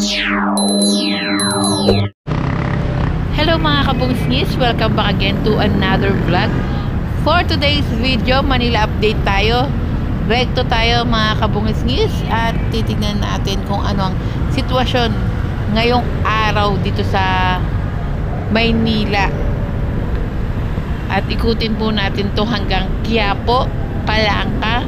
Hello mga kabungsngis, welcome back again to another vlog. For today's video, Manila update tayo. Rekto tayo mga kabungsngis at titignan natin kung ano ang sitwasyon ngayong araw dito sa Maynila. At ikutin po natin to hanggang Quiapo, Palangka.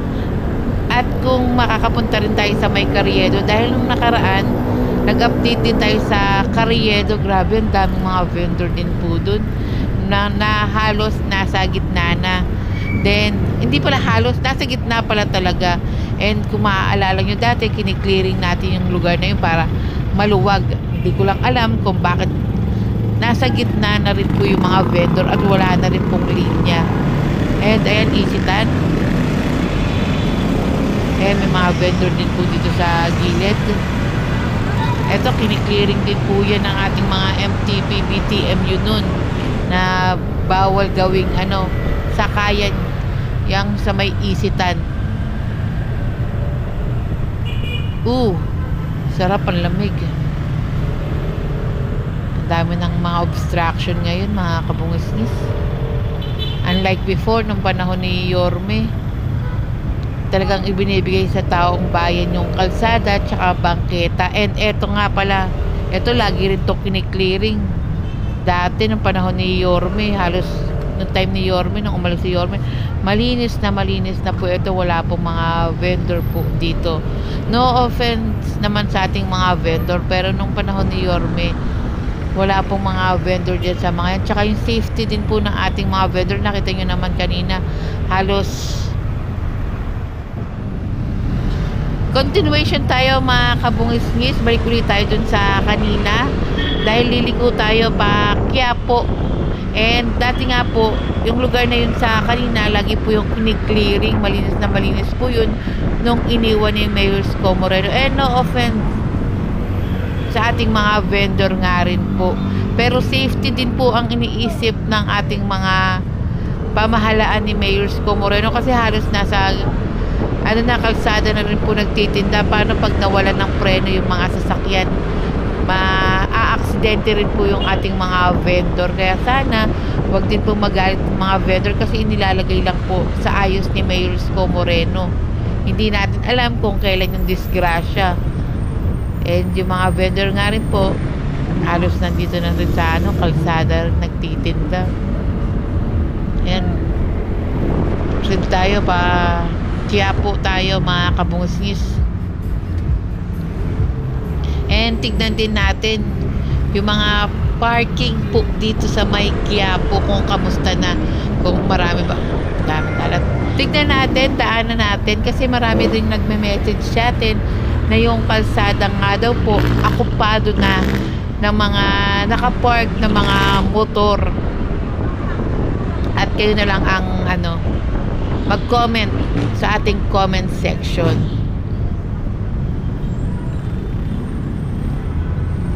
At kung makakapunta rin tayo sa May Carriedo, dahil nung nakaraan nag-update din tayo sa Carriedo. Grabe, ang daming mga vendor din po dun na halos nasa gitna na. Then, hindi pala halos, nasa gitna pala talaga. And kung maaalala nyo dati, kiniklearing natin yung lugar na yun para maluwag. Hindi ko lang alam kung bakit nasa gitna na rin po yung mga vendor at wala na rin pong linya. And ayan, Isitan. Ayan, may mga vendor din po dito sa gilid. Ito, kiniklearing din po yan ng ating mga MTP, BTMU nun na bawal gawing sakayan yang sa may Isitan. Sarap ang lamig. Ang dami ng mga obstruction ngayon mga kabungisnis. Unlike before, nung panahon ni Yorme, talagang ibinibigay sa taong bayan yung kalsada at saka bangketa. And eto nga pala, eto lagi rin to kiniklearing. Dati nung panahon ni Yorme, halos nung time ni Yorme, nung umalis si Yorme, malinis na po ito. Wala pong mga vendor po dito. No offense naman sa ating mga vendor, pero nung panahon ni Yorme, wala pong mga vendor dyan sa mga yan. Tsaka yung safety din po ng ating mga vendor, nakita nyo naman kanina, halos continuation tayo mga kabungisngis. Balik ulit tayo dun sa kanina dahil liliko tayo pa Quiapo. And dati nga po yung lugar na yun sa kanina, lagi po yung kiniklearing, malinis po yun nung iniwan ni Mayor Isko Moreno. And no offense sa ating mga vendor nga rin po, pero safety din po ang iniisip ng ating mga pamahalaan ni Mayor Isko Moreno, kasi halos nasa kalsada na rin po nagtitinda. Paano pag nawalan ng preno yung mga sasakyan, maa-aksidente rin po yung ating mga vendor. Kaya sana wag din po magalit ng mga vendor, kasi inilalagay lang po sa ayos ni Mayor Isko Moreno. Hindi natin alam kung kailan yung disgrasya. And yung mga vendor nga rin po, halos nandito na rin sa kalsada nagtitinda. Ayan, proceed tayo pa Quiapo tayo mga kabungusngis. And tignan din natin yung mga parking po dito sa may Quiapo, kung kamusta na, kung marami ba. Dami kalat. Tignan natin, daanan natin, kasi marami rin nagme-message sa atin na yung kalsada nga daw po akupado na ng mga nakapark na mga motor. At kayo na lang ang mag-comment sa ating comment section.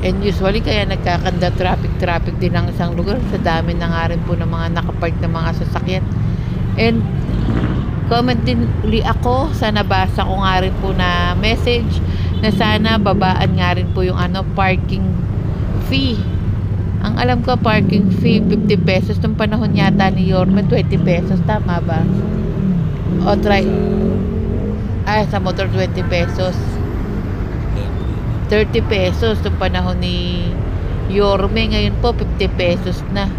And usually kaya nagkakanda traffic din ang isang lugar sa dami na nga rin po ng mga nakapark na mga sasakyan. And comment din uli ako sa nabasa ko nga rin po na message na sana babaan nga rin po yung parking fee. Ang alam ko, parking fee 50 pesos. Nung panahon yata ni Yorme, 20 pesos. Tama ba? O try. Sa motor 20 pesos. 30 pesos nung panahon ni Yorme. Ngayon po 50 pesos na.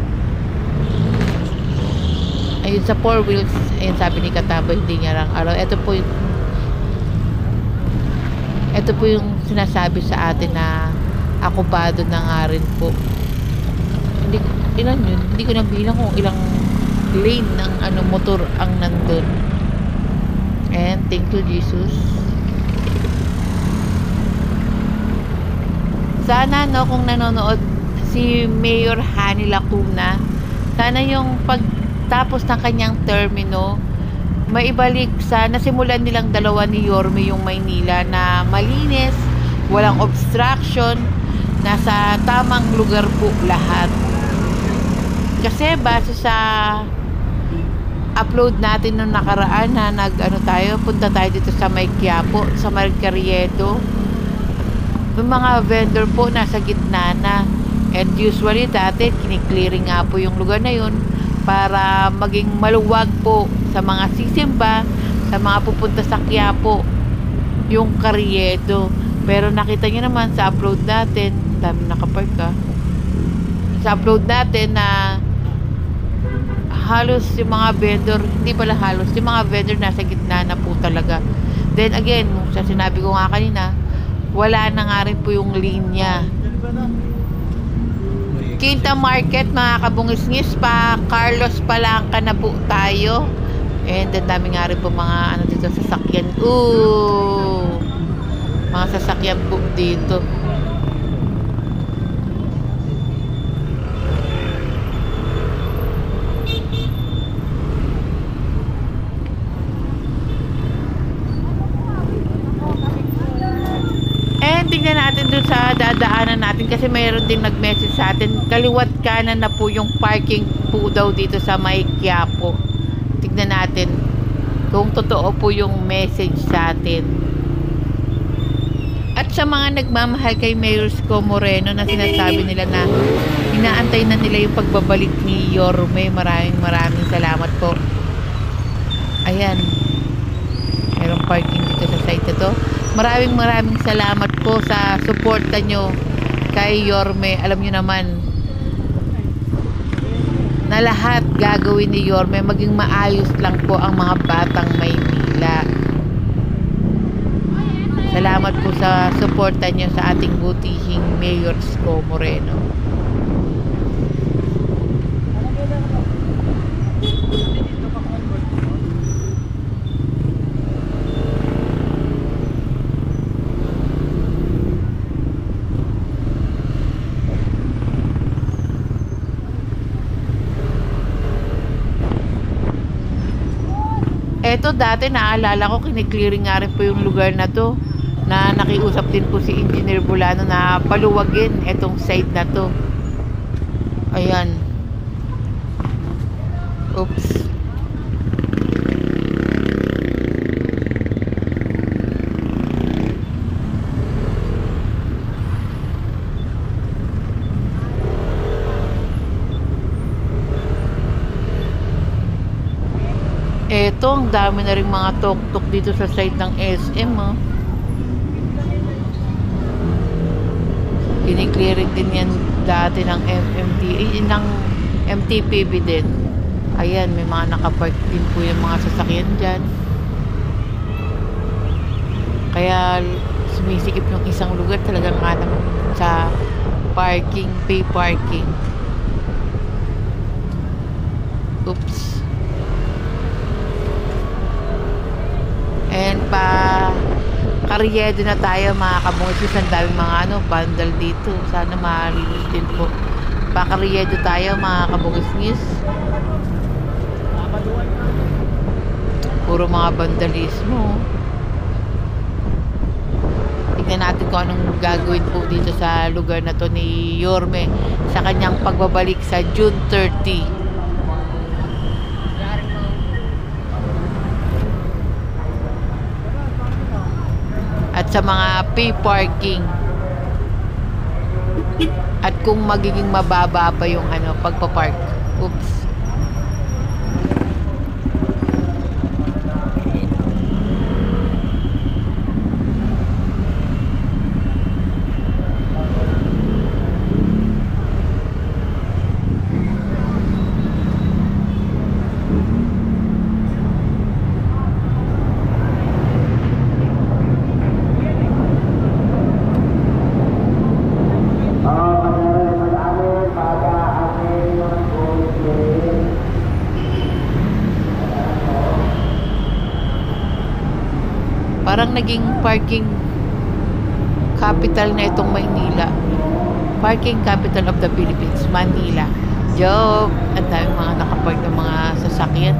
Ayun sa 4 wheels, ayun sabi ni Katabo, hindi niya lang araw. Ito po yung sinasabi sa atin na akupado na nga rin po. Ilan yun? Hindi ko nabilang kung ilang lane ng motor ang nandun. And thank you Jesus. Sana kung nanonood si Mayor Hani Lacuna, sana yung pagtapos ng kanyang termino, maibalik sa nasimulan nilang dalawa ni Yorme yung Maynila na malinis, walang obstruction, nasa tamang lugar po lahat. Kasi base sa upload natin nung nakaraan na punta tayo dito sa may Quiapo, sa May Carriedo. May mga vendor po nasa gitna na. And usually dati kiniklearing nga po yung lugar na yun para maging maluwag po sa mga sisimba, sa mga pupunta sa Quiapo, yung Carriedo. Pero nakita nyo naman sa upload natin, dami nakapark ka, sa upload natin na halos yung mga vendor, hindi pala halos, yung mga vendor nasa gitna na po talaga. Then again, sa sinabi ko nga kanina, wala na nga rin po yung linya. Quinta Market, mga kabungis-ngis, pa Carlos Palanca na po tayo. And ang dami nga rin po mga ano dito, sasakyan. Ooh! Mga sasakyan po dito. Tingnan natin dun sa dadaanan natin kasi mayroon din nag-message sa atin, kaliwat kanan na po yung parking po daw dito sa may Quiapo. Tingnan natin kung totoo po yung message sa atin. At sa mga nagmamahal kay Mayor Isko Moreno na sinasabi nila na inaantay na nila yung pagbabalik ni Yorme, maraming salamat po. Ayan, mayroong parking dito sa site na to. Maraming salamat po sa suporta nyo kay Yorme. Alam nyo naman na lahat gagawin ni Yorme, maging maayos lang po ang mga batang Maynila. Salamat po sa suporta nyo sa ating butihing Mayor Isko Moreno. Eto dati naalala ko, kiniklearing nga rin po yung lugar na to, na nakiusap din po si Engineer Bulano na paluwagin etong side na to. Ayan. Oops. Eto, ang dami na rin mga tuk-tuk dito sa side ng SM, oh. Kiniklearing din yan dati ng ng MTPB din. Ayan, may mga nakapark din po yung mga sasakyan dyan. Kaya sumisikip yung isang lugar talagang hanap sa parking, pay parking. Oops. And pa Carriedo na tayo, mga kabungis. Ang daming mga bandal dito. Sana malinis din po. Pa Carriedo tayo, mga kabungis. Puro mga vandalismo. Tignan natin kung anong gagawin po dito sa lugar na to ni Yorme sa kanyang pagbabalik sa June 30. At sa mga pay parking, at kung magiging mababa pa yung pagpapark. Oops. Parang naging parking capital na itong Maynila. Parking capital of the Philippines, Manila. Joke! Ang daming mga nakapark ng mga sasakyan.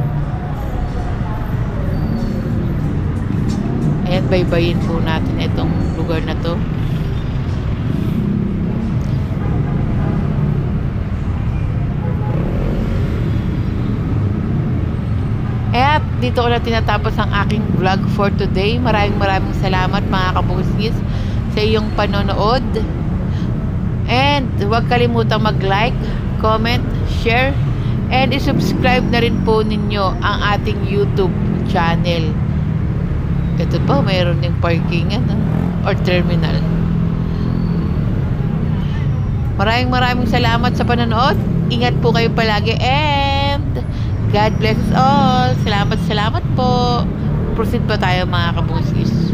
Ayan, baybayin po natin itong lugar na to. At dito ko na tinatapos ang aking vlog for today. Maraming salamat, mga kabungis. Sa sa iyong panonood. And huwag kalimutang mag-like, comment, share, and i-subscribe na rin po ninyo ang ating YouTube channel. Ito po, mayroon ding parkingan or terminal. Maraming salamat sa panonood. Ingat po kayo palagi and God bless us all. Salamat po. Proceed pa tayo mga kabungis.